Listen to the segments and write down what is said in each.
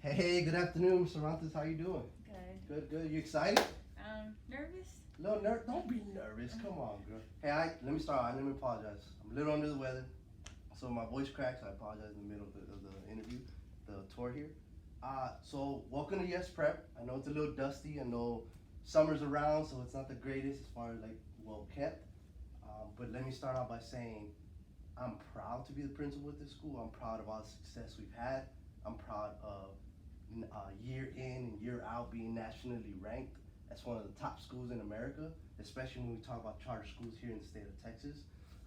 Hey, good afternoon, Mr. Rantes. How you doing? Good. Good. You excited? Nervous? No, don't be nervous. Come on, girl. Hey, let me start. Let me apologize. I'm a little under the weather, so my voice cracks. I apologize in the middle of the interview, the tour here. So welcome to Yes Prep. I know it's a little dusty. I know summer's around, so it's not the greatest as far as like well kept. But let me start out by saying I'm proud to be the principal at this school. I'm proud of all the success we've had. I'm proud of year in and year out being nationally ranked as one of the top schools in America, especially when we talk about charter schools here in the state of Texas.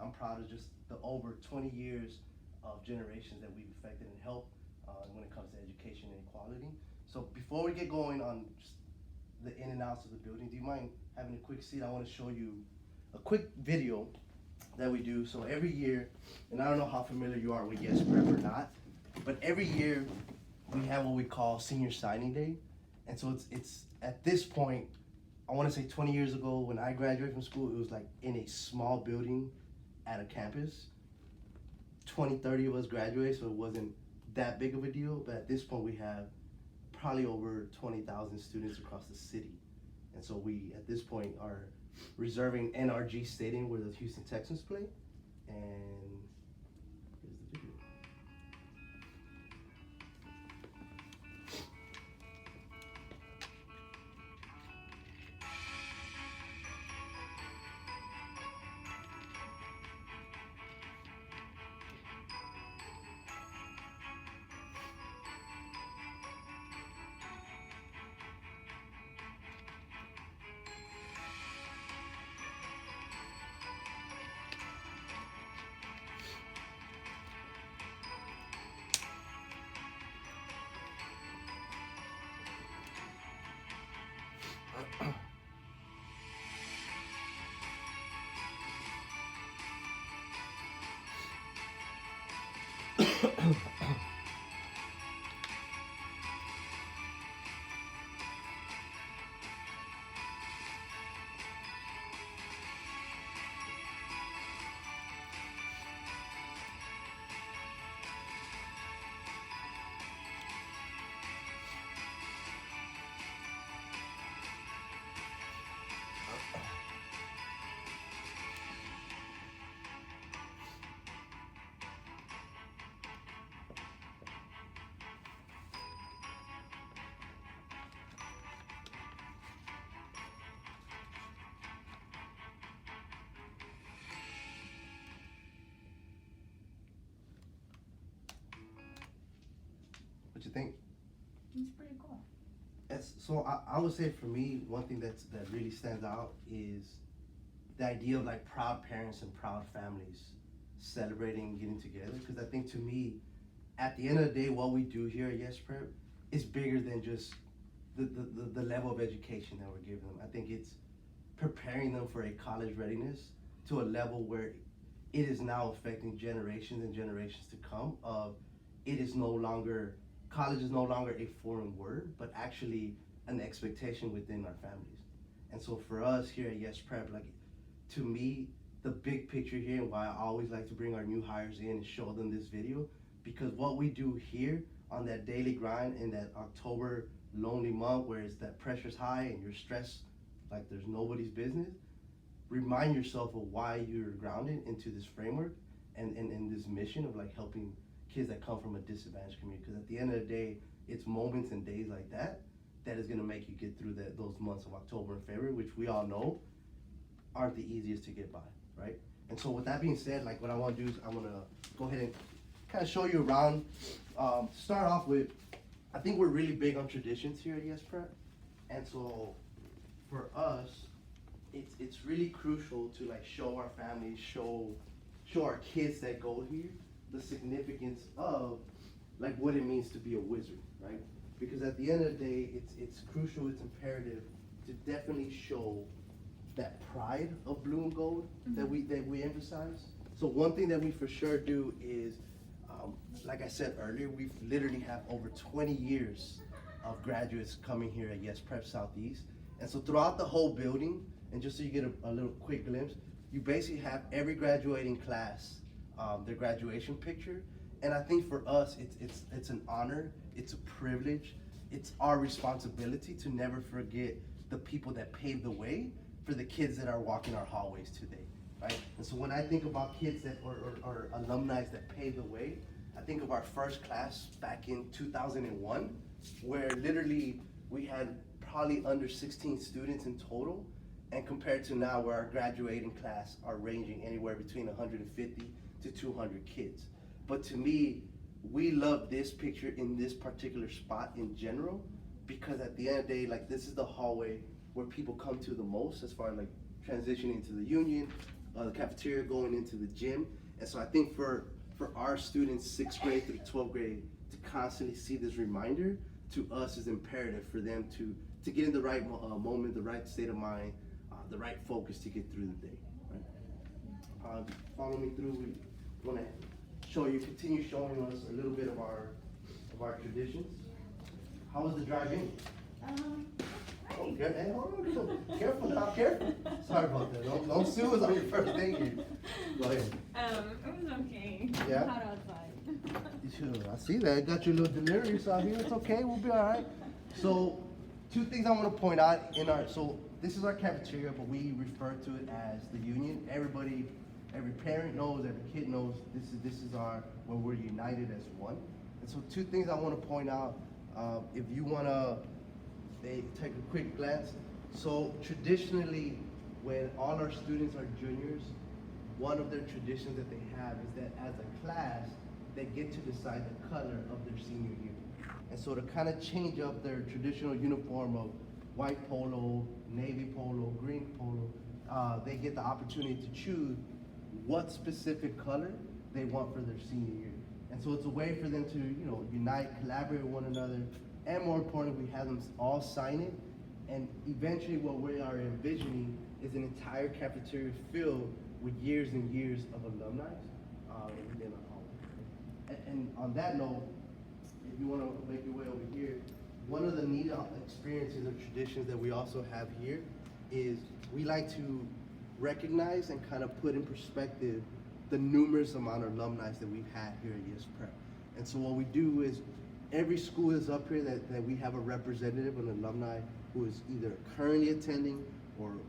I'm proud of just the over 20 years of generations that we've affected and helped when it comes to education and equality. So before we get going on just the in and outs of the building, do you mind having a quick seat? I want to show you a quick video that we do. So every year, and I don't know how familiar you are with Yes Prep or not, but every year we have what we call Senior Signing Day. And so it's at this point, I want to say 20 years ago when I graduated from school, it was like in a small building at a campus. 20, 30 of us graduated, so it wasn't that big of a deal. But at this point, we have probably over 20,000 students across the city. And so we, at this point, are reserving NRG Stadium where the Houston Texans play. And here's the video. What you think? It's pretty cool. So I would say for me, one thing that really stands out is the idea of like proud parents and proud families celebrating and getting together. Because I think to me, at the end of the day, what we do here at Yes Prep is bigger than just the level of education that we're giving them. I think it's preparing them for a college readiness to a level where it is now affecting generations and generations to come of it is no longer college is no longer a foreign word, but actually an expectation within our families. And so for us here at Yes Prep, like to me, the big picture here and why I always like to bring our new hires in and show them this video, because what we do here on that daily grind in that October lonely month where it's that pressure's high and you're stressed like there's nobody's business, remind yourself of why you're grounded into this framework and this mission of like helping kids that come from a disadvantaged community. Because at the end of the day, it's moments and days like that that is going to make you get through those months of October and February, which we all know aren't the easiest to get by, right? And so with that being said, like what I want to do is I want to go ahead and kind of show you around. Start off with, I think we're really big on traditions here at Yes Prep. And so for us, it's really crucial to like show our families, show our kids that go here the significance of like what it means to be a wizard, right? Because at the end of the day, it's crucial, it's imperative to definitely show that pride of blue and gold that we emphasize. So one thing that we for sure do is, like I said earlier, we literally have over 20 years of graduates coming here at Yes Prep Southeast. And so throughout the whole building, and just so you get a little quick glimpse, you basically have every graduating class, their graduation picture, And I think for us, it's an honor, it's a privilege, it's our responsibility to never forget the people that paved the way for the kids that are walking our hallways today, right? And so when I think about kids that or alumni that paved the way, I think of our first class back in 2001, where literally we had probably under 16 students in total, and compared to now where our graduating class are ranging anywhere between 150 to 200 kids. But to me, we love this picture in this particular spot in general, because at the end of the day, like, this is the hallway where people come to the most as far as like transitioning to the union, the cafeteria, going into the gym. And so I think for our students, 6th grade through 12th grade, to constantly see this reminder to us is imperative for them to get in the right moment, the right state of mind, the right focus to get through the day. Right? Follow me through. We want to continue showing us a little bit of our traditions. How was the drive-in? Oh, good. Hey, hold on. Careful now, careful. Sorry about that. Don't sue us on your first day here. Go ahead. It was okay. Yeah? Hot outside. Sure, I see that. Got your little delirious out here. It's okay. We'll be all right. So, 2 things I want to point out so this is our cafeteria, but we refer to it as the union. Everybody, every parent knows, every kid knows this is where we're united as one. And so 2 things I want to point out. If you want to take a quick glance. So traditionally, when all our students are juniors, one of their traditions that they have is that as a class, they get to decide the color of their senior year. And so to kind of change up their traditional uniform of white polo, navy polo, green polo, they get the opportunity to choose what specific color they want for their senior year. And so it's a way for them to, unite, collaborate with one another, and more importantly, we have them all sign it. And eventually what we are envisioning is an entire cafeteria filled with years and years of alumni within our hall. And on that note, if you want to make your way over here, one of the neat experiences or traditions that we also have here is we like to recognize and kind of put in perspective the numerous amount of alumni that we've had here at Yes Prep. And so what we do is every school is up here that we have a representative, an alumni who is either currently attending or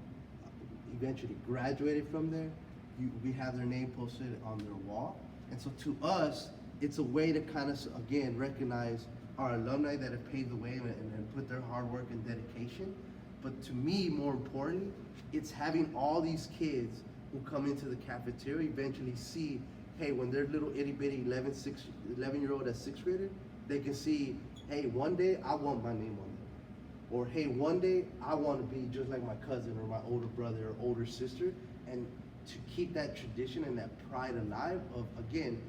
eventually graduated from there. We have their name posted on their wall. And so to us, it's a way to kind of, again, recognize our alumni that have paved the way and put their hard work and dedication. But to me, more importantly, it's having all these kids who come into the cafeteria eventually see, hey, when they're little itty bitty 11-year-old as 6th grader, they can see, hey, one day I want my name on it. Or hey, one day I want to be just like my cousin or my older brother or older sister. And to keep that tradition and that pride alive of, again,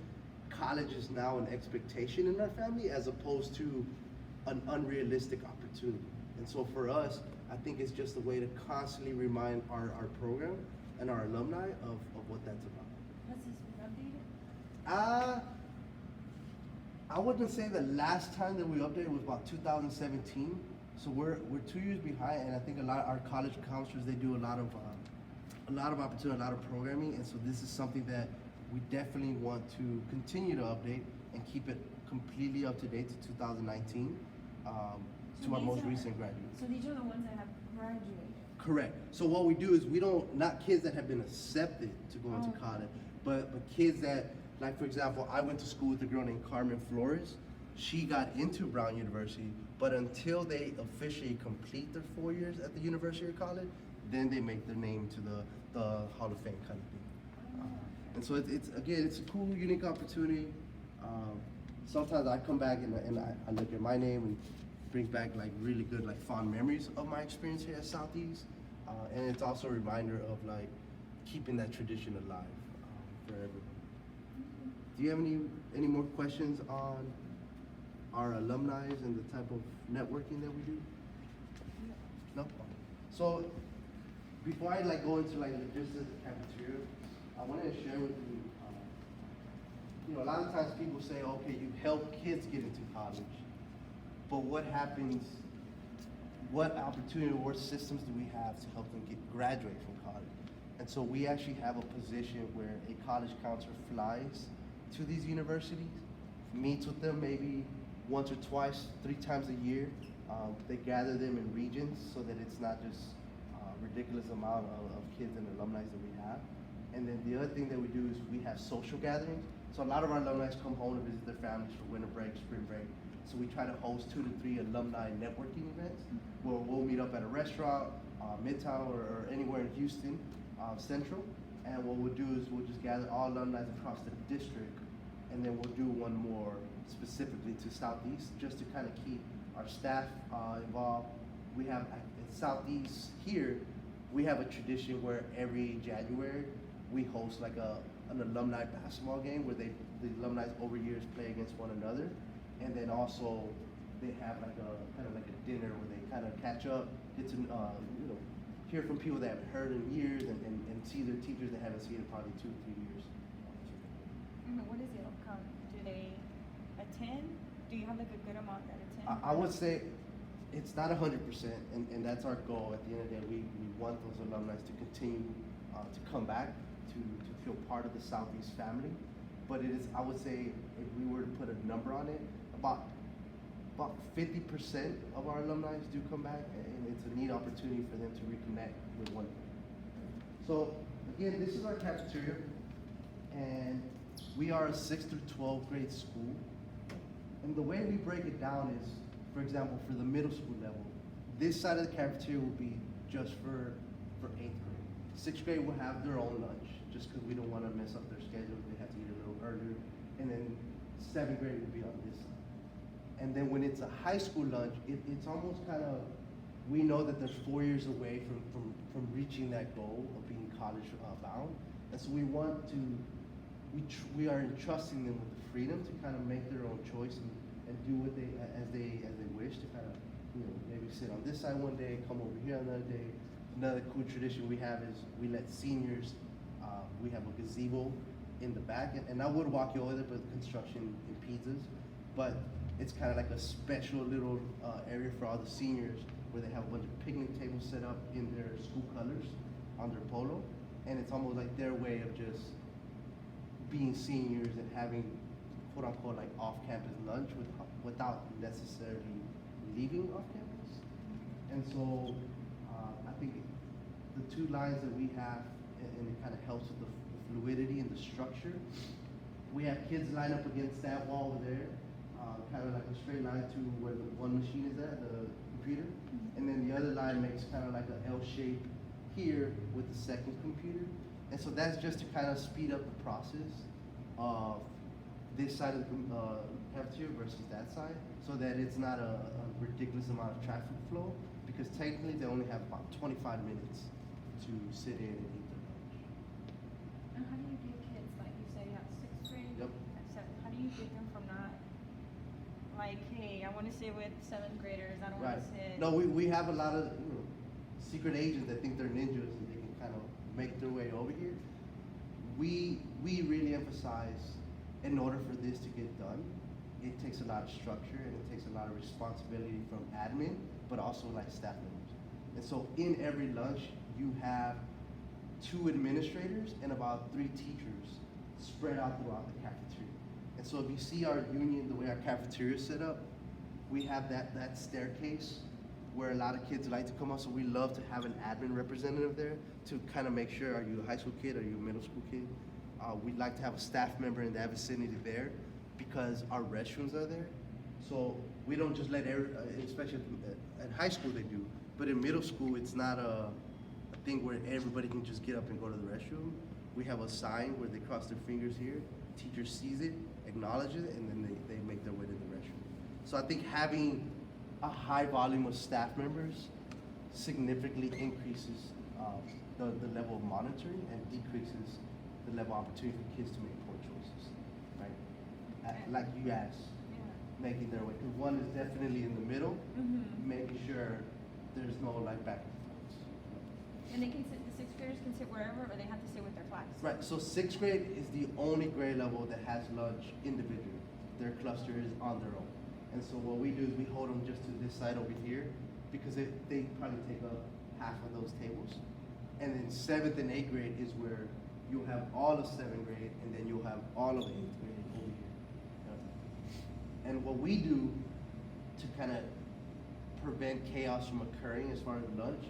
college is now an expectation in our family as opposed to an unrealistic opportunity. And so for us, I think it's just a way to constantly remind our program and our alumni of what that's about. Has this been updated? I wouldn't say the last time that we updated was about 2017. So we're 2 years behind, and I think a lot of our college counselors, they do a lot of opportunity, a lot of programming, and so this is something that we definitely want to continue to update and keep it completely up to date to 2019, to our most recent graduates. So these are the ones that have graduated? Correct. So what we do is not kids that have been accepted to go into college, but kids that, like for example, I went to school with a girl named Carmen Flores. She got into Brown University, but until they officially complete their 4 years at the University or college, then they make their name to the Hall of Fame kind of thing. And so it's a cool, unique opportunity. Sometimes I come back and I look at my name and brings back like really good, like fond memories of my experience here at Southeast. And it's also a reminder of like keeping that tradition alive forever. Do you have any more questions on our alumni and the type of networking that we do? No? So before I go into logistics of the cafeteria, I wanted to share with you, a lot of times people say, okay, you help kids get into college, but what happens, what opportunity, what systems do we have to help them graduate from college? And so we actually have a position where a college counselor flies to these universities meets with them maybe once or twice, 3 times a year. They gather them in regions so that it's not just ridiculous amount of kids and alumni that we have. And then the other thing that we do is we have social gatherings. So a lot of our alumni come home to visit their families for winter break, spring break. So we try to host 2 to 3 alumni networking events where we'll meet up at a restaurant, Midtown or anywhere in Houston, Central. And what we'll do is we'll just gather all alumni across the district, and then we'll do one more specifically to Southeast just to kind of keep our staff involved. We have at Southeast here, we have a tradition where every January we host like an alumni basketball game where the alumni over years play against one another, and then also they have like a kind of like a dinner where they kind of catch up, get to hear from people they haven't heard in years, and see their teachers they haven't seen in probably 2 or 3 years. What is the outcome? Do they attend? Do you have like a good amount that attend? I would say it's not 100%, and that's our goal. At the end of the day, we want those alumni to continue to come back to feel part of the Southeast family. But it is, I would say, if we were to put a number on it, about 50% of our alumni do come back, and it's a neat opportunity for them to reconnect with one another. So again, this is our cafeteria, and we are a 6th through 12th grade school. And the way we break it down is, for example, for the middle school level, this side of the cafeteria will be just for 8th grade. 6th grade will have their own lunch, just because we don't want to mess up their schedule. They have to eat a little earlier. And then 7th grade will be on this side. And then when it's a high school lunch, it's almost kind of, we know that they're 4 years away from reaching that goal of being college bound. And so we want to, we are entrusting them with the freedom to kind of make their own choice and do what as they wish to kind of, maybe sit on this side one day, come over here another day. Another cool tradition we have is we let seniors, we have a gazebo in the back, and I would walk you over there, but construction impedes us. But it's kind of like a special little area for all the seniors where they have a bunch of picnic tables set up in their school colors on their polo, and it's almost like their way of just being seniors and having quote unquote like off-campus lunch without necessarily leaving off campus. And so I think the 2 lines that we have, and it kind of helps with the fluidity and the structure. We have kids line up against that wall over there, kind of like a straight line to where the one machine is at, the computer. And then the other line makes kind of like an L shape here with the second computer. And so that's just to kind of speed up the process of this side of the cafeteria versus that side, so that it's not a ridiculous amount of traffic flow, because technically they only have about 25 minutes to sit in and eat their lunch. And how do you get kids, like you say, at 6th grade? Yep. At 7th, how do you get them from not, like, hey, I want to sit with 7th graders, I don't want Right. to sit. No, we have a lot of secret agents that think they're ninjas and they can kind of make their way over here. We really emphasize, in order for this to get done, it takes a lot of structure and it takes a lot of responsibility from admin, but also like staff members. And so in every lunch, you have 2 administrators and about 3 teachers spread out throughout the cafeteria. And so if you see our union, the way our cafeteria is set up, we have that staircase where a lot of kids like to come up. So we love to have an admin representative there to kind of make sure, are you a high school kid, are you a middle school kid? We'd like to have a staff member in that vicinity there because our restrooms are there. So we don't just let especially at high school they do, but in middle school it's not a thing where everybody can just get up and go to the restroom. We have a sign where they cross their fingers here, teacher sees it, acknowledges it, and then they make their way to the restroom. So I think having a high volume of staff members significantly increases the level of monitoring and decreases the level of opportunity for kids to make poor choices, right? Like you asked, making their way. Because one is definitely in the middle, making sure there's no like back and forth. And they can sit, the 6th graders can sit wherever, or they have to sit with their class? Right, so 6th grade is the only grade level that has lunch individually. Their cluster is on their own. And so what we do is we hold them just to this side over here, because they probably take up half of those tables. And then 7th and 8th grade is where you'll have all of 7th grade, and then you'll have all of 8th grade over here. And what we do to kind of prevent chaos from occurring as far as lunch,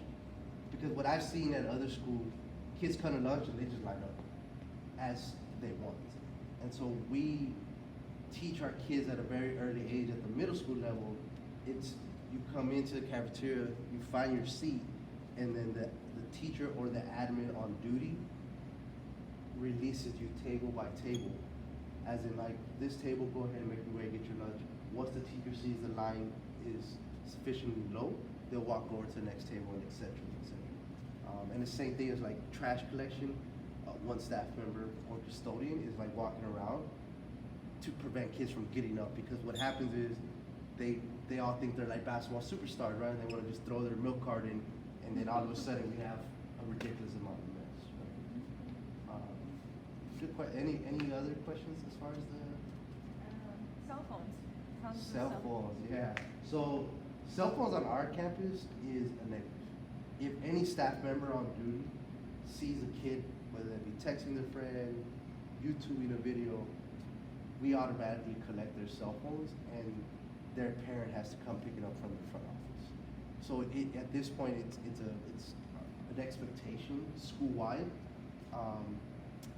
because what I've seen at other schools, kids come to lunch and they just line up as they want. And so we teach our kids at a very early age, at the middle school level, it's you come into the cafeteria, you find your seat, and then the teacher or the admin on duty releases you table by table. As in, like, this table, go ahead and make your way, get your lunch. Once the teacher sees the line is sufficiently low, they'll walk over to the next table, and et cetera, et cetera. And the same thing as like trash collection. One staff member or custodian is like walking around to prevent kids from getting up, because what happens is they all think they're like basketball superstars, right? And they want to just throw their milk cart in, and then all of a sudden we have a ridiculous amount of mess. Right? Any other questions as far as the Cell phones. How's the cell phones? Yeah. So cell phones on our campus is a negative. If any staff member on duty sees a kid, whether they be texting their friend, YouTubing a video, we automatically collect their cell phones, and their parent has to come pick it up from the front office. So at this point, it's an expectation school-wide,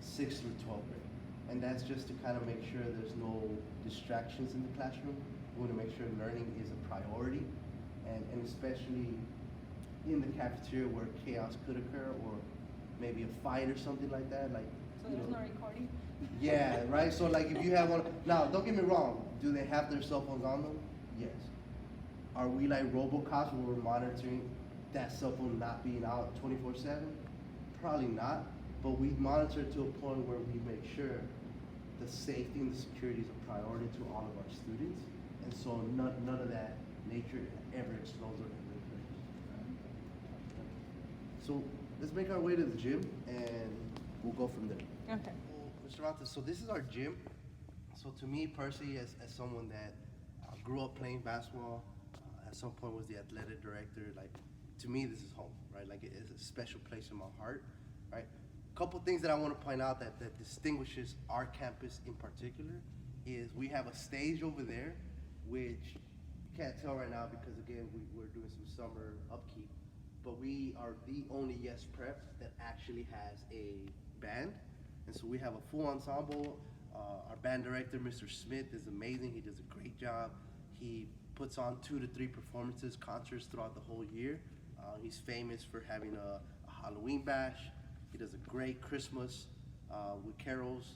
6th through 12th grade. And that's just to kind of make sure there's no distractions in the classroom. We want to make sure learning is a priority, and especially in the cafeteria where chaos could occur, or maybe a fight or something like that. Like, So there's no recording? Yeah, right? So like if you have one, now don't get me wrong, do they have their cell phones on them? Yes. Are we like RoboCops where we're monitoring that cell phone not being out 24/7? Probably not, but we monitor it to a point where we make sure the safety and the security is a priority to all of our students, and so none of that nature ever explodes or ever occurs. So let's make our way to the gym, and we'll go from there. Okay. Mr. Montes, so this is our gym. So to me personally, as someone that grew up playing basketball, at some point was the athletic director, like, to me this is home, right? Like, it is a special place in my heart, right? A couple things that I want to point out that distinguishes our campus in particular is we have a stage over there, which you can't tell right now because, again, we're doing some summer upkeep, but we are the only Yes Prep that actually has a band. And so we have a full ensemble. Our band director, Mr. Smith, is amazing. He does a great job. He puts on 2 to 3 performances, concerts throughout the whole year. He's famous for having a Halloween bash. He does a great Christmas with carols.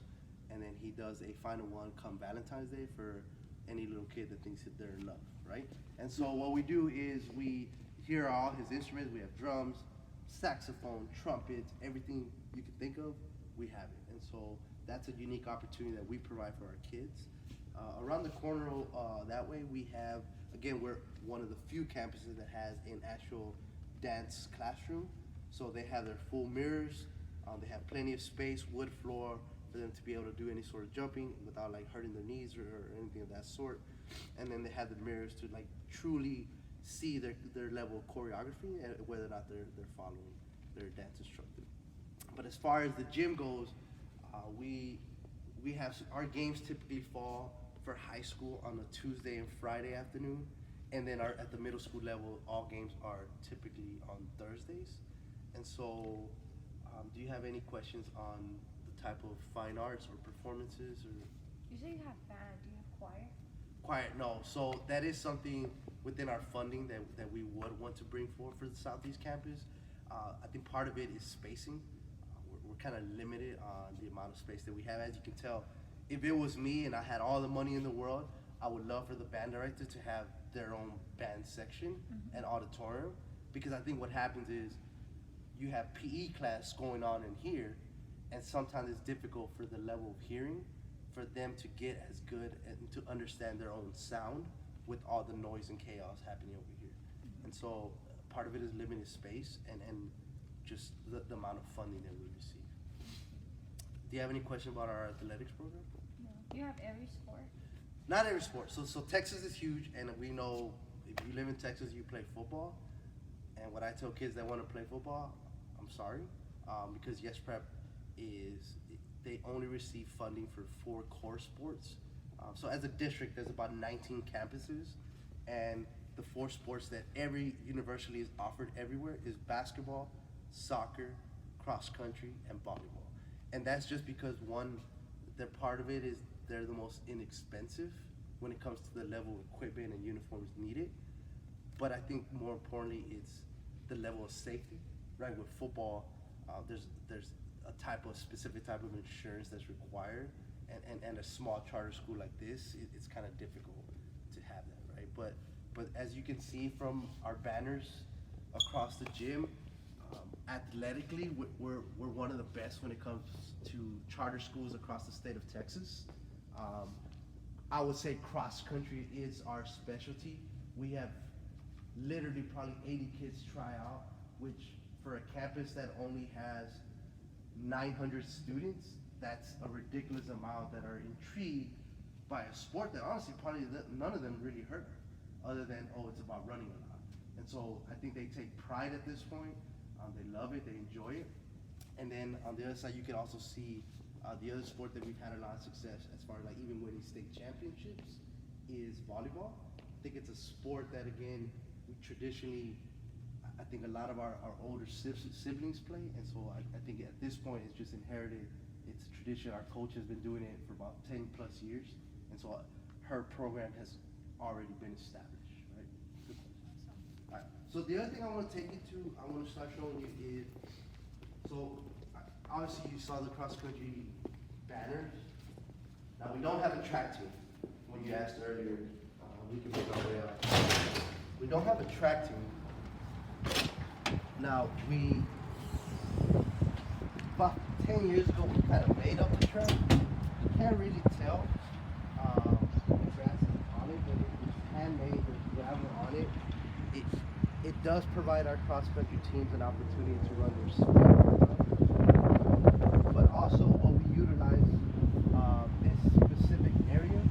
And then he does a final one come Valentine's Day for any little kid that thinks that they're in love, right? And so what we do is here are all his instruments. We have drums, saxophone, trumpets, everything you can think of, we have it. And so that's a unique opportunity that we provide for our kids. Around the corner that way, we have, again, we're one of the few campuses that has an actual dance classroom. So they have their full mirrors, they have plenty of space, wood floor for them to be able to do any sort of jumping without like hurting their knees or anything of that sort. And then they have the mirrors to like truly see their level of choreography and whether or not they're following their dance instructor. But as far as the gym goes, we have our games typically fall for high school on a Tuesday and Friday afternoon, and then at the middle school level, all games are typically on Thursdays. And so, do you have any questions on the type of fine arts or performances or? You say you have band. Do you have choir? Choir, no. So that is something within our funding that we would want to bring forward for the Southeast campus. I think part of it is spacing. We're kind of limited on the amount of space that we have. As you can tell, if it was me and I had all the money in the world, I would love for the band director to have their own band section and auditorium, because I think what happens is you have PE class going on in here, and sometimes it's difficult for the level of hearing for them to get as good and to understand their own sound with all the noise and chaos happening over here. And so part of it is limited space and just the amount of funding that we receive. Do you have any question about our athletics program? No. Do you have every sport? Not every sport. So Texas is huge, and we know if you live in Texas, you play football. And what I tell kids that want to play football, I'm sorry, because Yes Prep they only receive funding for 4 core sports, So as a district, there's about 19 campuses, and the four sports that every university is offered everywhere is basketball, soccer, cross country, and volleyball. And that's just because one, they're part of it is they're the most inexpensive when it comes to the level of equipment and uniforms needed. But I think more importantly, it's the level of safety, right? With football, there's a specific type of insurance that's required, and a small charter school like this, it's kind of difficult to have that, right? But as you can see from our banners across the gym, athletically, we're one of the best when it comes to charter schools across the state of Texas. I would say cross country is our specialty. We have literally probably 80 kids try out, which for a campus that only has 900 students, that's a ridiculous amount that are intrigued by a sport that honestly probably none of them really heard, other than, oh, it's about running a lot. And so I think they take pride at this point. They love it, they enjoy it. And then on the other side, you can also see the other sport that we've had a lot of success as far as like even winning state championships is volleyball. I think it's a sport that, again, we traditionally, I think a lot of our older siblings play, and so I think at this point it's just inherited. It's a tradition. Our coach has been doing it for about 10 plus years, and so her program has already been established, right? Good question. All right. So the other thing I want to take you to, I want to start showing you is, so obviously you saw the cross country banners. Now we don't have a track team. When you asked earlier, we can make our way up. We don't have a track team. Now about 10 years ago, we kind of made up the track. You can't really tell the grass is on it, but it's handmade, there's gravel on it. It does provide our cross-country teams an opportunity to run their speed. But also what we utilize this specific area.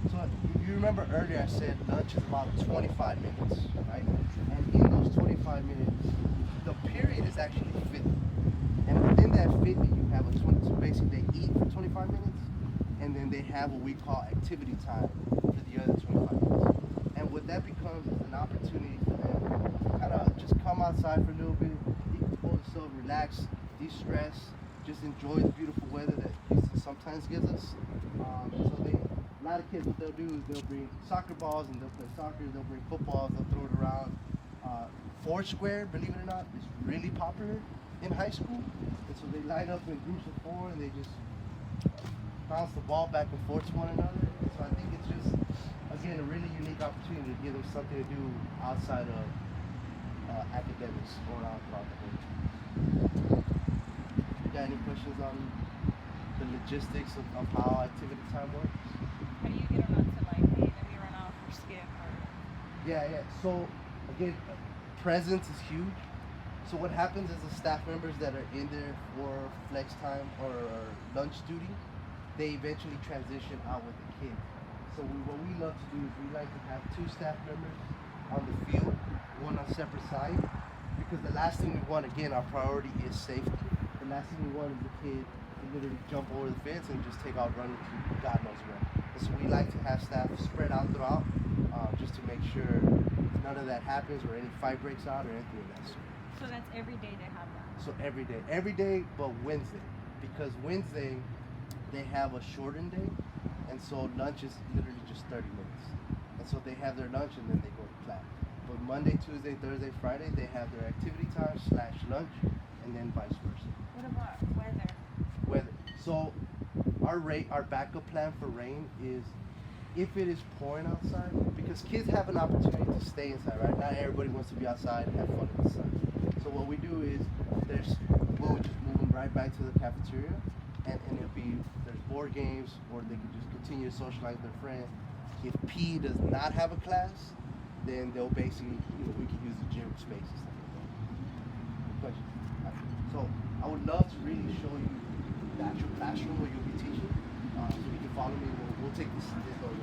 So if you remember earlier I said lunch is about 25 minutes, right? And in those 25 minutes, the period is actually 50. And within that 50, you have a 20, so basically they eat for 25 minutes, and then they have what we call activity time for the other 25 minutes. And what that becomes is an opportunity for them to kind of just come outside for a little bit, decompose themselves, relax, de-stress, just enjoy the beautiful weather that Houston sometimes gives us. A lot of kids, what they'll do is they'll bring soccer balls and they'll play soccer, they'll bring footballs, they'll throw it around. Foursquare, believe it or not, is really popular in high school. And so they line up in groups of four and they just bounce the ball back and forth to one another. And so I think it's just, again, a really unique opportunity to give them something to do outside of academics going on throughout the whole time. You got any questions on the logistics of how activity time works? How do you get them out to like, hey, let me run off or skip or? Yeah. So again, presence is huge. So what happens is the staff members that are in there for flex time or lunch duty, they eventually transition out with the kids. So what we love to do is we like to have two staff members on the field, one on separate sides, because the last thing we want, again, our priority is safety. The last thing we want is the kid to literally jump over the fence and just take out running to God knows where. And so we like to have staff spread out throughout, just to make sure none of that happens or any fight breaks out or anything of that sort. So that's every day they have that? So every day, but Wednesday. Because Wednesday, they have a shortened day, and so lunch is literally just 30 minutes. And so they have their lunch and then they go to class. But Monday, Tuesday, Thursday, Friday, they have their activity time / lunch, and then vice versa. What about weather? Weather. So our backup plan for rain is if it is pouring outside, because kids have an opportunity to stay inside, right? Not everybody wants to be outside and have fun in the sun. So what we do is we'll just move them right back to the cafeteria, and there's board games, or they can just continue to socialize with their friends. If P does not have a class, then they'll basically, we can use the gym spaces. Good question. So I would love to really show you the actual classroom where you'll be teaching, so you can follow me. We'll take this over.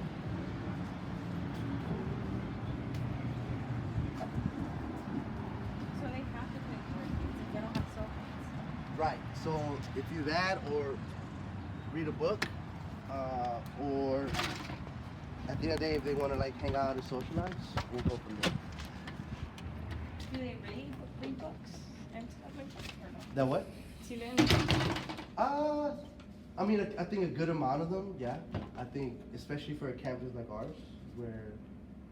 So they have to play board games if they don't have cell phones. Right. So if you that or read a book, or at the end of the day, if they want to like hang out and socialize, we'll go from there. Do they read books and stuff like that or no? That what? Sí leen libros. Uh, I mean, I think a good amount of them, yeah. I think, especially for a campus like ours, where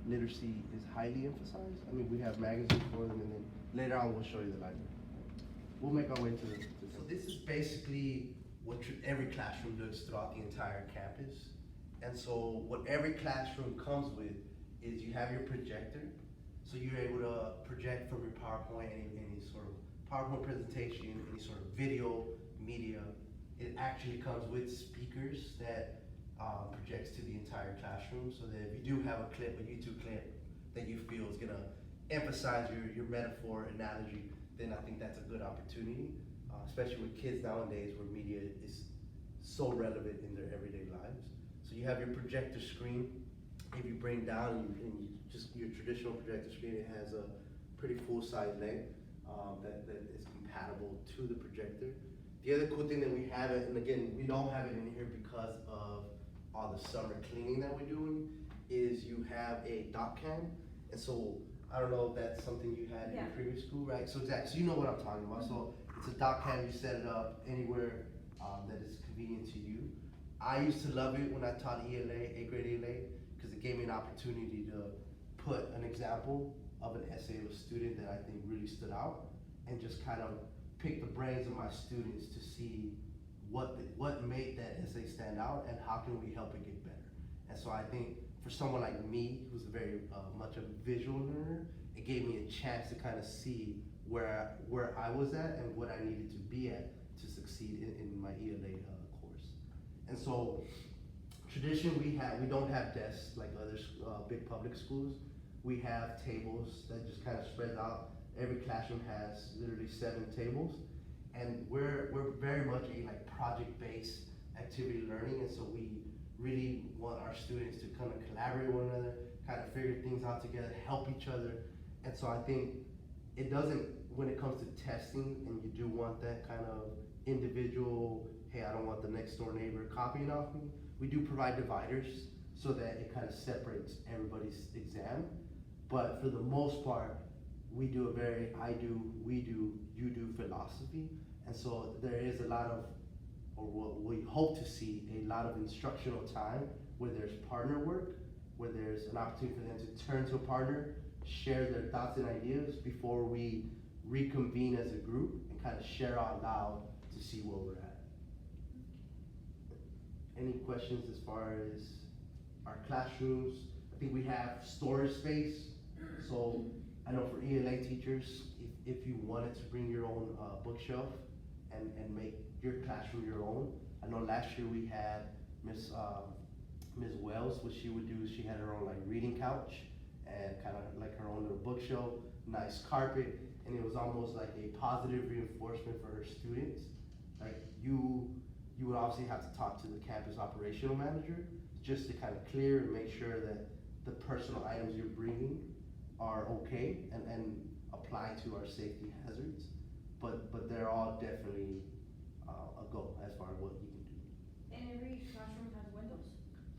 literacy is highly emphasized. I mean, we have magazines for them, and then later on we'll show you the library. We'll make our way to the. So this is basically what every classroom does throughout the entire campus. And so what every classroom comes with is you have your projector, so you're able to project from your PowerPoint, any sort of PowerPoint presentation, any sort of video, media. It actually comes with speakers that projects to the entire classroom, so that if you do have a clip, a YouTube clip, that you feel is gonna emphasize your metaphor, analogy, then I think that's a good opportunity, especially with kids nowadays where media is so relevant in their everyday lives. So you have your projector screen. If you bring down and you just your traditional projector screen, it has a pretty full-size length that is compatible to the projector. The other cool thing that we have it, and again, we don't have it in here because of all the summer cleaning that we're doing, is you have a dock cam. And so, I don't know if that's something you had in your previous school, right? So exactly, so you know what I'm talking about. So it's a dock cam, you set it up anywhere that is convenient to you. I used to love it when I taught ELA, 8th grade ELA, because it gave me an opportunity to put an example of an essay of a student that I think really stood out, and just kind of pick the brains of my students to see what made that essay stand out and how can we help it get better. And so I think for someone like me, who's very much a visual learner, it gave me a chance to kind of see where I was at and what I needed to be at to succeed in my ELA course. And so traditionally we don't have desks like other big public schools. We have tables that just kind of spread out. Every classroom has literally 7 tables, and we're very much a like project-based activity learning, and so we really want our students to kind of collaborate with one another, kind of figure things out together, help each other. And so I think it doesn't, when it comes to testing, and you do want that kind of individual, hey, I don't want the next door neighbor copying off me, we do provide dividers so that it kind of separates everybody's exam. But for the most part, we do a very I do, we do, you do philosophy. And so there is a lot of, or what we hope to see, a lot of instructional time where there's partner work, where there's an opportunity for them to turn to a partner, share their thoughts and ideas before we reconvene as a group and kind of share out loud to see where we're at. Any questions as far as our classrooms? I think we have storage space. So I know for ELA teachers, if you wanted to bring your own bookshelf and make your classroom your own. I know last year we had Miss Wells, what she would do is she had her own like reading couch and kind of like her own little bookshelf, nice carpet, and it was almost like a positive reinforcement for her students. Like you would obviously have to talk to the campus operational manager just to kind of clear and make sure that the personal items you're bringing are okay and apply to our safety hazards. But they're all definitely a go as far as what you can do. And every classroom has windows?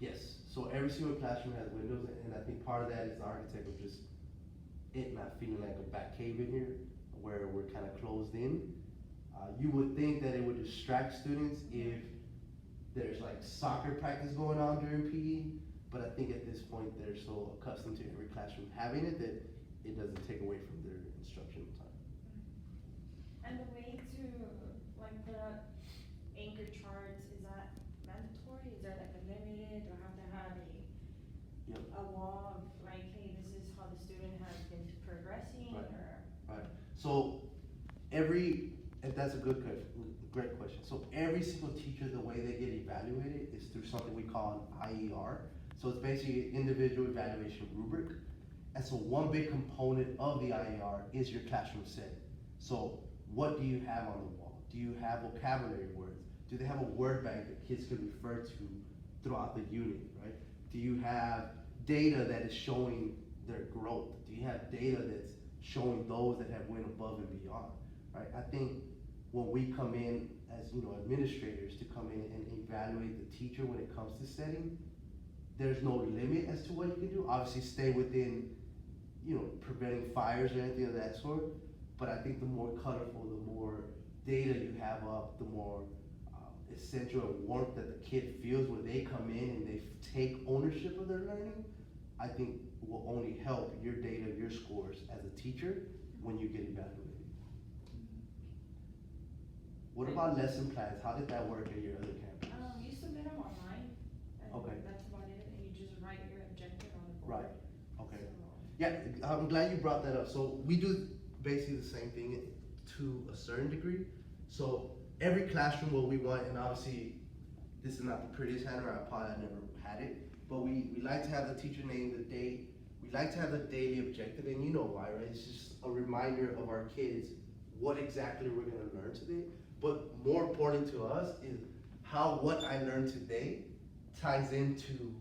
Yes, so every single classroom has windows, and I think part of that is the architect of just it not feeling like a back cave in here, where we're kind of closed in. You would think that it would distract students if there's like soccer practice going on during PE, but I think at this point they're so accustomed to every classroom having it that it doesn't take away from their instructional time. And the way to like put up anchor charts, is that mandatory? Is there like a limited, or have to have a wall of like, hey, this is how the student has been progressing, right. Or? Right. So and that's a great question. So every single teacher, the way they get evaluated is through something we call an IER. So it's basically an individual evaluation rubric. And so one big component of the IER is your classroom setting. So what do you have on the wall? Do you have vocabulary words? Do they have a word bank that kids can refer to throughout the unit, right? Do you have data that is showing their growth? Do you have data that's showing those that have went above and beyond, right? I think when we come in as, administrators to come in and evaluate the teacher when it comes to setting, there's no limit as to what you can do. Obviously, stay within, preventing fires or anything of that sort. But I think the more colorful, the more data you have up, the more essential and warmth that the kid feels when they come in and they take ownership of their learning, I think will only help your data, your scores as a teacher when you get evaluated. What about lesson plans? How did that work at your other campus? You submit them online, and Okay. that's about it, and you just write your objective on the board. Right. Okay. So, Yeah, I'm glad you brought that up. So we do basically the same thing to a certain degree. So every classroom, what we want, and obviously this is not the prettiest handwriting, I never had it, but we like to have the teacher name, the date. We like to have the daily objective, and you know why, right? It's just a reminder of our kids what exactly we're gonna learn today. But more important to us is how what I learned today ties into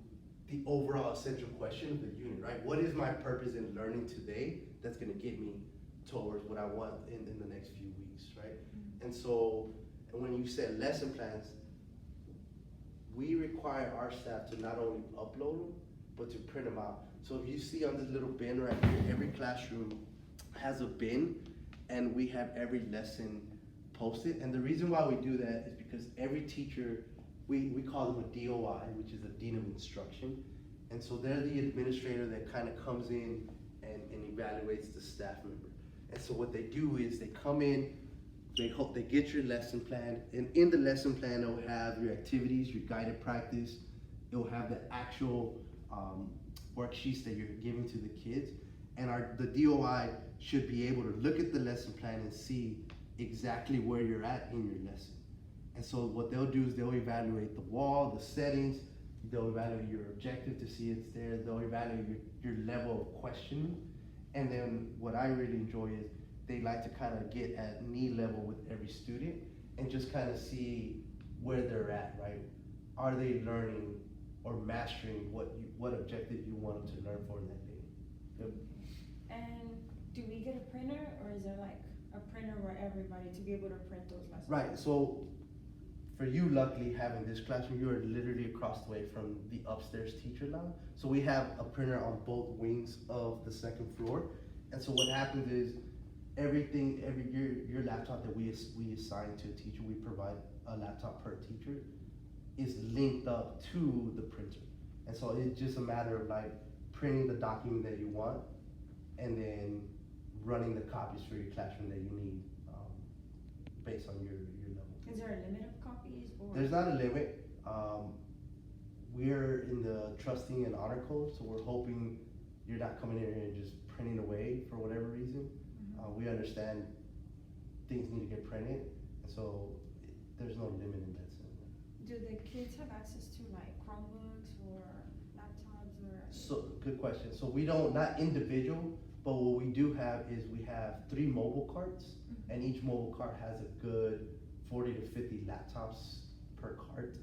the overall essential question of the unit, right? What is my purpose in learning today that's gonna get me towards what I want in the next few weeks, right? And so, and when you set lesson plans, we require our staff to not only upload them, but to print them out. So if you see on this little bin right here, every classroom has a bin, and we have every lesson posted. And the reason why we do that is because every teacher, we call them a DOI, which is a Dean of Instruction. And so they're the administrator that kind of comes in and evaluates the staff member. And so what they do is they come in, they get your lesson plan, and in the lesson plan, it'll have your activities, your guided practice, it'll have the actual worksheets that you're giving to the kids. And the DOI should be able to look at the lesson plan and see exactly where you're at in your lesson. And so what they'll do is they'll evaluate the wall, the settings, they'll evaluate your objective to see it's there, they'll evaluate your level of questioning. And then what I really enjoy is they like to kind of get at need level with every student and just kind of see where they're at, right? Are they learning or mastering what objective you want them to learn for that day? Yep. And do we get a printer, or is there like a printer where everybody to be able to print those lessons? Right, so for you, luckily, having this classroom, you are literally across the way from the upstairs teacher lounge. So we have a printer on both wings of the second floor. And so what happens is every year, your laptop that we assign to a teacher, we provide a laptop per teacher, is linked up to the printer. And so it's just a matter of like printing the document that you want and then running the copies for your classroom that you need based on your level. Is there a limit of copies, or? There's not a limit. We're in the trusting and honor code, so we're hoping you're not coming in here and just printing away for whatever reason. We understand things need to get printed, and so there's no limit in that sense. Do the kids have access to like Chromebooks or laptops or? So, good question. So we don't, not individual, but what we do have is we have 3 mobile carts, and each mobile cart has a good 40 to 50 laptops per cart.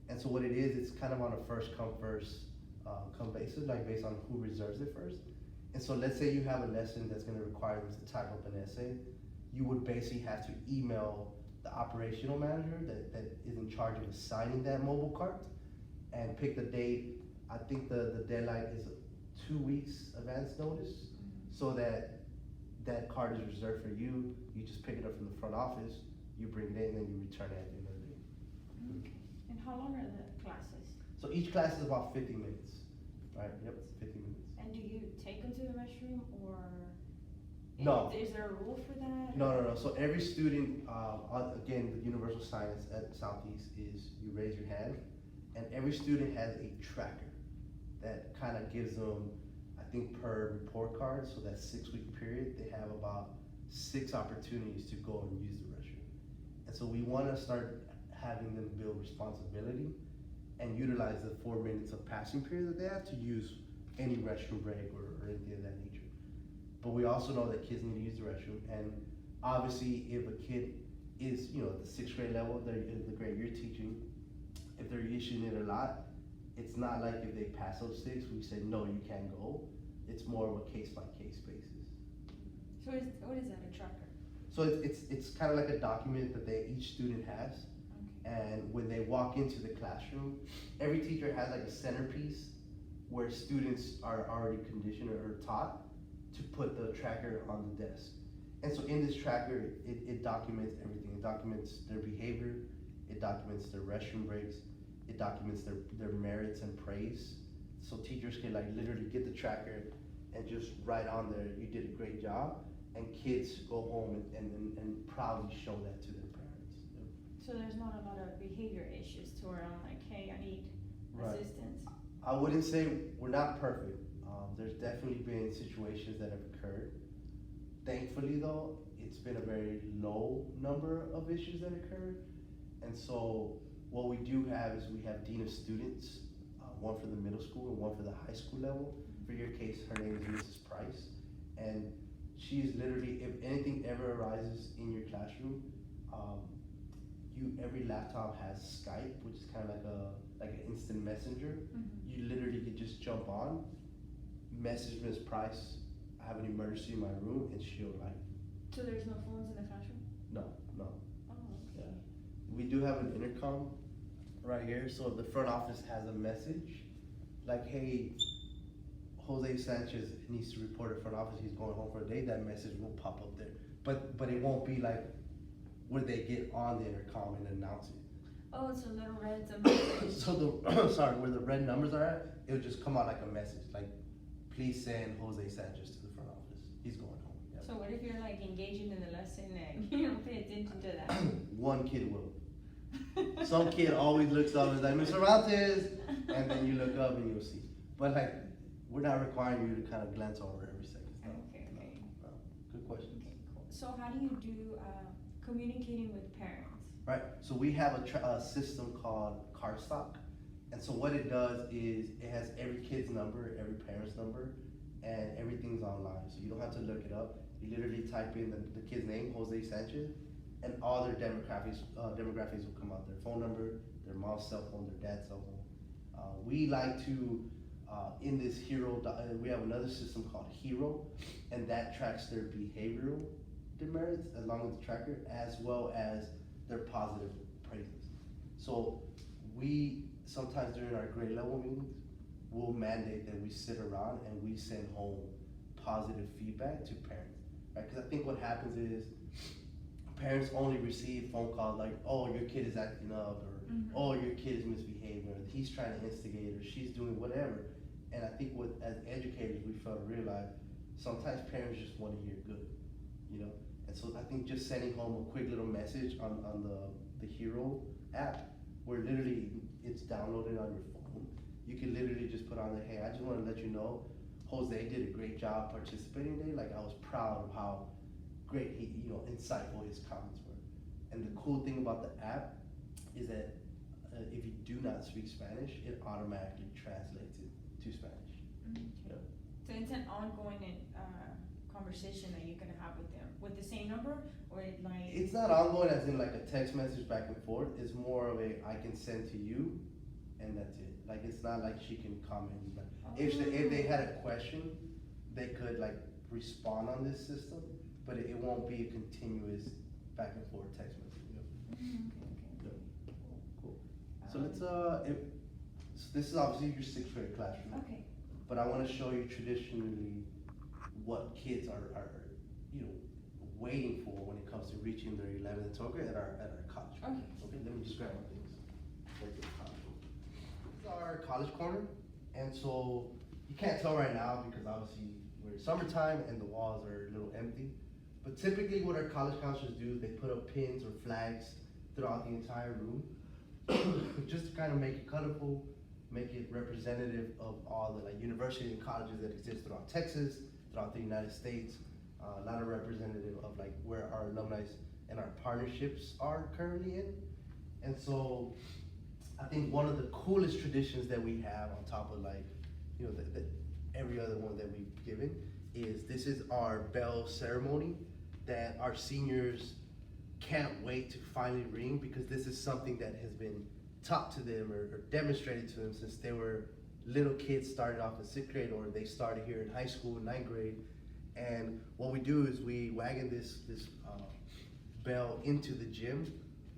And so what it is, it's kind of on a first come come basis, like based on who reserves it first. And so let's say you have a lesson that's gonna require them to type up an essay, you would basically have to email the operational manager that is in charge of assigning that mobile cart and pick the date. I think the deadline is 2 weeks advance notice, so that card is reserved for you. You just pick it up from the front office, you bring it in, and then you return it at the end of the day. Okay. And how long are the classes? So each class is about 50 minutes, right? Yep, 50 minutes. And do you take them to the restroom, or? No. Is there a rule for that? No. So every student, again, the universal science at Southeast is you raise your hand, and every student has a tracker that kind of gives them, I think per report card, so that 6-week period, they have about 6 opportunities to go and use the restroom. And so we want to start having them build responsibility and utilize the 4 minutes of passing period that they have to use any restroom break or anything of that nature. But we also know that kids need to use the restroom, and obviously if a kid is, at the 6th grade level, the grade you're teaching, if they're issuing it a lot, it's not like if they pass those 6, we say, no, you can't go. It's more of a case-by-case basis. So what is that, a tracker? So it's kind of like a document that each student has. And when they walk into the classroom, every teacher has like a centerpiece where students are already conditioned or taught to put the tracker on the desk. And so in this tracker, it documents everything. It documents their behavior, it documents their restroom breaks, it documents their merits and praise. So teachers can like literally get the tracker and just write on there, you did a great job, and kids go home and proudly show that to their parents. So there's not a lot of behavior issues to where I'm like, hey, I need assistance. I wouldn't say we're not perfect. There's definitely been situations that have occurred. Thankfully though, it's been a very low number of issues that occurred. And so what we do have is we have dean of students, one for the middle school and one for the high school level. For your case, her name is Mrs. Price. And she's literally, if anything ever arises in your classroom, every laptop has Skype, which is kind of like an instant messenger. You literally could just jump on, message Ms. Price, I have an emergency in my room, and she'll like. So there's no phones in the classroom? No. Oh, okay. Yeah. We do have an intercom right here, so the front office has a message, like, hey, Jose Sanchez needs to report at front office, he's going home for a day, that message will pop up there. But it won't be like where they get on the intercom and announce it. Oh, it's a little red. So where the red numbers are at, it'll just come out like a message, like, please send Jose Sanchez to the front office. He's going home. Yep. So what if you're like engaging in the lesson and you don't pay attention to that? One kid will. Some kid always looks up and is like, Mr. Montes, and then you look up and you'll see. But like, we're not requiring you to kind of glance over every second. No, okay. No. Good question. Okay, cool. So how do you do communicating with parents? Right, so we have a system called Cardstock. And so what it does is it has every kid's number, every parent's number, and everything's online. So you don't have to look it up. You literally type in the kid's name, Jose Sanchez, and all their demographics will come out. Their phone number, their mom's cell phone, their dad's cell phone. We like to, in this Hero, we have another system called Hero, and that tracks their behavioral demerits along with the tracker, as well as their positive praises. So we, sometimes during our grade level meetings, we'll mandate that we sit around and we send home positive feedback to parents, right? Because I think what happens is parents only receive phone calls like, oh, your kid is acting up, or oh, your kid is misbehaving, or he's trying to instigate, or she's doing whatever. And I think as educators, we fail to realize sometimes parents just want to hear good, you know? And so I think just sending home a quick little message on the Hero app, where literally it's downloaded on your phone. You can literally just put on there, hey, I just want to let you know, Jose did a great job participating today. Like, I was proud of how great insightful his comments were. And the cool thing about the app is that if you do not speak Spanish, it automatically translates it to Spanish. Yeah. So it's an ongoing conversation that you're gonna have with them with the same number, or like? It's not ongoing as in like a text message back and forth. It's more of I can send to you, and that's it. Like, it's not like she can comment. If they had a question, they could like respond on this system, but it won't be a continuous back and forth text message. Okay. Cool. So let's so this is obviously your 6th grade classroom. Okay. But I want to show you traditionally what kids are waiting for when it comes to reaching their 11th and 12th grade at our college. Okay, let me just grab my things. This is our college corner, and so you can't tell right now because obviously we're in summertime and the walls are a little empty. But typically what our college counselors do is they put up pins or flags throughout the entire room just to kind of make it colorful, make it representative of all the like universities and colleges that exist throughout Texas, throughout the United States. A lot of representative of like where our alumni and our partnerships are currently in. And so I think one of the coolest traditions that we have on top of like, every other one that we've given is this is our bell ceremony that our seniors can't wait to finally ring, because this is something that has been taught to them or demonstrated to them since they were little kids, started off in 6th grade, or they started here in high school in 9th grade. And what we do is we wagon this bell into the gym.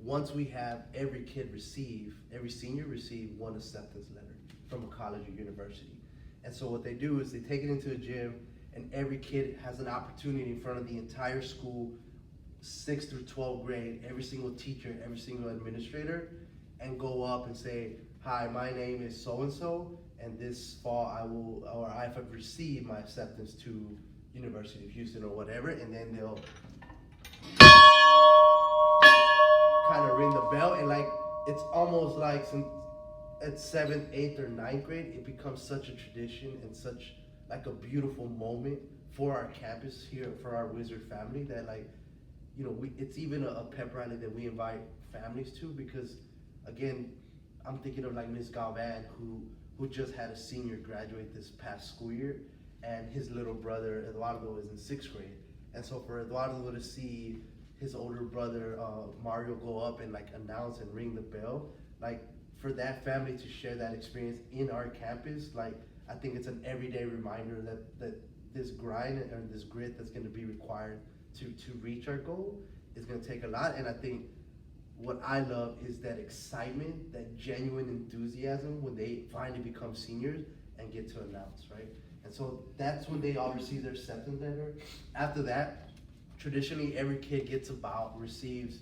Once we have every senior receive one acceptance letter from a college or university. And so what they do is they take it into the gym, and every kid has an opportunity in front of the entire school, 6th through 12th grade, every single teacher, every single administrator, and go up and say, hi, my name is so-and-so, and this fall I have received my acceptance to University of Houston or whatever, and then they'll kind of ring the bell, and like, it's almost like at 7th, 8th, or 9th grade, it becomes such a tradition and such like a beautiful moment for our campus here, for our Wizard family, that like, you know, it's even a pep rally that we invite families to, because again, I'm thinking of like Ms. Galvan, who just had a senior graduate this past school year, and his little brother Eduardo is in 6th grade. And so for Eduardo to see his older brother Mario go up and like announce and ring the bell, like for that family to share that experience in our campus, like I think it's an everyday reminder that this grind and this grit that's going to be required to reach our goal is going to take a lot. And I think what I love is that excitement, that genuine enthusiasm when they finally become seniors and get to announce, right? And so that's when they all receive their acceptance letter. After that, traditionally every kid receives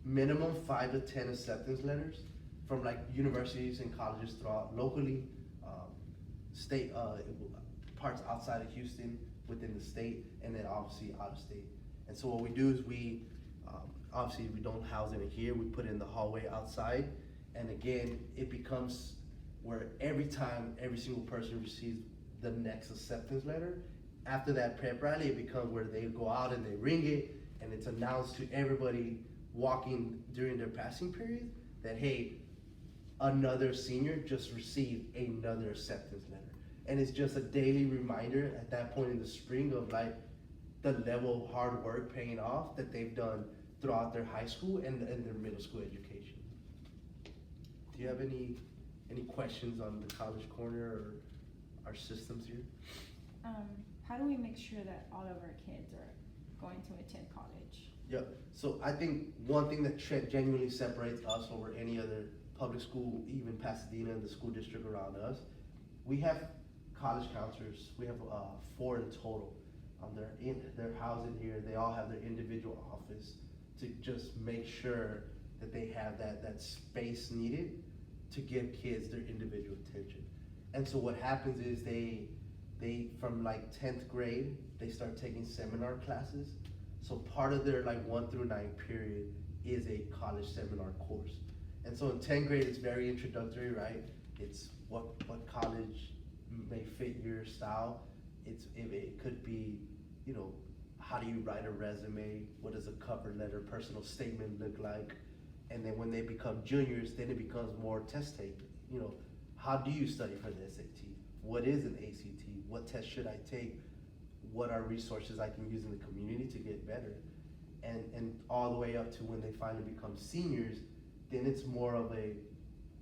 minimum 5 to 10 acceptance letters from like universities and colleges throughout locally, state, parts outside of Houston, within the state, and then obviously out of state. And so what we do is obviously we don't house it here, we put it in the hallway outside. And again, it becomes where every time every single person receives the next acceptance letter, after that prep rally, it becomes where they go out and they ring it, and it's announced to everybody walking during their passing period that, hey, another senior just received another acceptance letter. And it's just a daily reminder at that point in the spring of like the level of hard work paying off that they've done throughout their high school and their middle school education. Do you have any questions on the College Corner or our systems here? How do we make sure that all of our kids are going to attend college? Yep. So I think one thing that genuinely separates us over any other public school, even Pasadena and the school district around us, we have college counselors. We have 4 in total. They're housed in here. They all have their individual office to just make sure that they have that space needed to give kids their individual attention. And so what happens is they from like 10th grade, they start taking seminar classes. So part of their like 1 through 9 period is a college seminar course. And so in 10th grade, it's very introductory, right? It's what college may fit your style. It could be, you know, how do you write a resume? What does a cover letter, personal statement look like? And then when they become juniors, then it becomes more test taking. You know, how do you study for the SAT? What is an ACT? What test should I take? What are resources I can use in the community to get better? And all the way up to when they finally become seniors, then it's more of a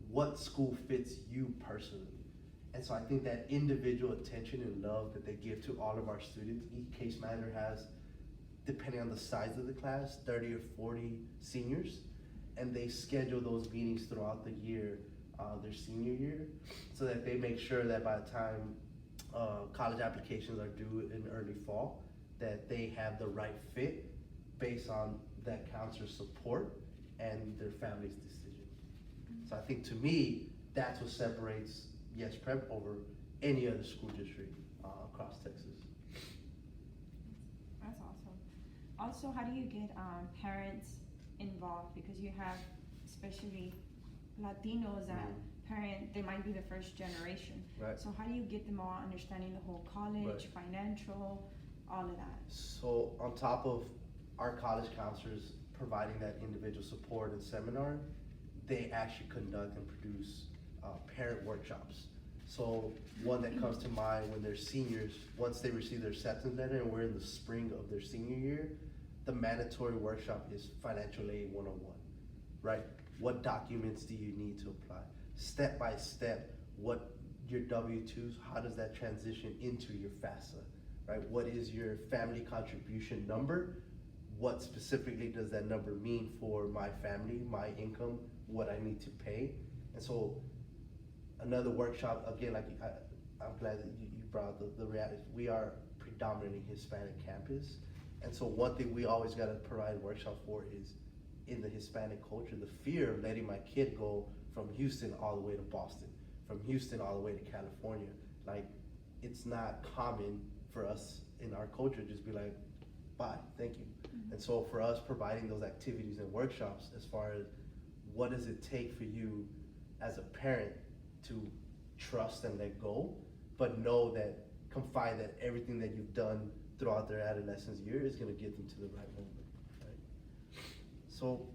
what school fits you personally. And so I think that individual attention and love that they give to all of our students, each case manager has, depending on the size of the class, 30 or 40 seniors, and they schedule those meetings throughout the year, their senior year, so that they make sure that by the time college applications are due in early fall, that they have the right fit based on that counselor's support and their family's decision. So I think to me, that's what separates Yes Prep over any other school district across Texas. That's awesome. Also, how do you get parents involved? Because you have especially Latinos that they might be the first generation. Right. So how do you get them all understanding the whole college, financial, all of that? So on top of our college counselors providing that individual support and seminar, they actually conduct and produce parent workshops. So one that comes to mind when they're seniors, once they receive their acceptance letter and we're in the spring of their senior year, the mandatory workshop is Financial Aid 101, right? What documents do you need to apply? Step by step, what your W-2s, how does that transition into your FAFSA? right? What is your family contribution number? What specifically does that number mean for my family, my income, what I need to pay? And so another workshop, again, like I'm glad that you brought the reality. We are predominantly Hispanic campus. And so one thing we always gotta provide workshop for is in the Hispanic culture, the fear of letting my kid go from Houston all the way to Boston, from Houston all the way to California. Like, it's not common for us in our culture to just be like, bye, thank you. And so for us, providing those activities and workshops as far as what does it take for you as a parent to trust and let go, but know that, confide that everything that you've done throughout their adolescence year is gonna get them to the right moment, right? So,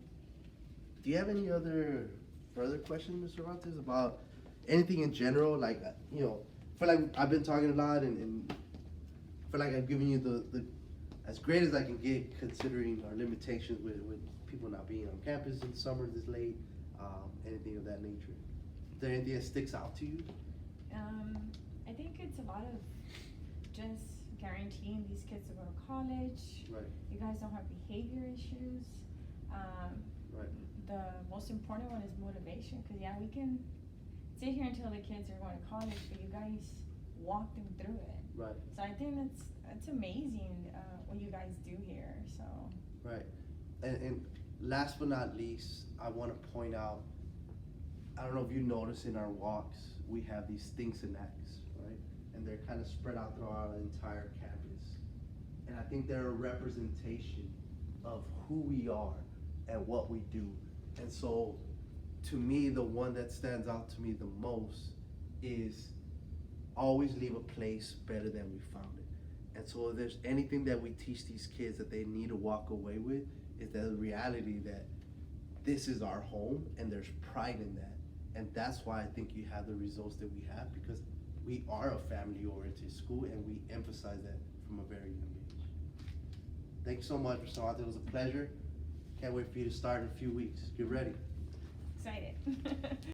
do you have any other further questions, Mr. Cervantes, about anything in general? Like, you know, I feel like I've been talking a lot and I feel like I've given you the as great as I can get considering our limitations with people not being on campus in summer this late, anything of that nature. Is there anything that sticks out to you? I think it's a lot of just guaranteeing these kids to go to college. Right. You guys don't have behavior issues. Right. The most important one is motivation, because yeah, we can sit here and tell the kids they're going to college, but you guys walk them through it. Right. So I think that's amazing what you guys do here. So. Right. And last but not least, I want to point out, I don't know if you notice in our walks, we have these thinks and acts, right? And they're kind of spread out throughout our entire campus. And I think they're a representation of who we are and what we do. And so, to me, the one that stands out to me the most is always leave a place better than we found it. And so if there's anything that we teach these kids that they need to walk away with, is the reality that this is our home and there's pride in that. And that's why I think you have the results that we have, because we are a family-oriented school and we emphasize that from a very young age. Thank you so much, Mr. Cervantes. It was a pleasure. Can't wait for you to start in a few weeks. Get ready. Excited.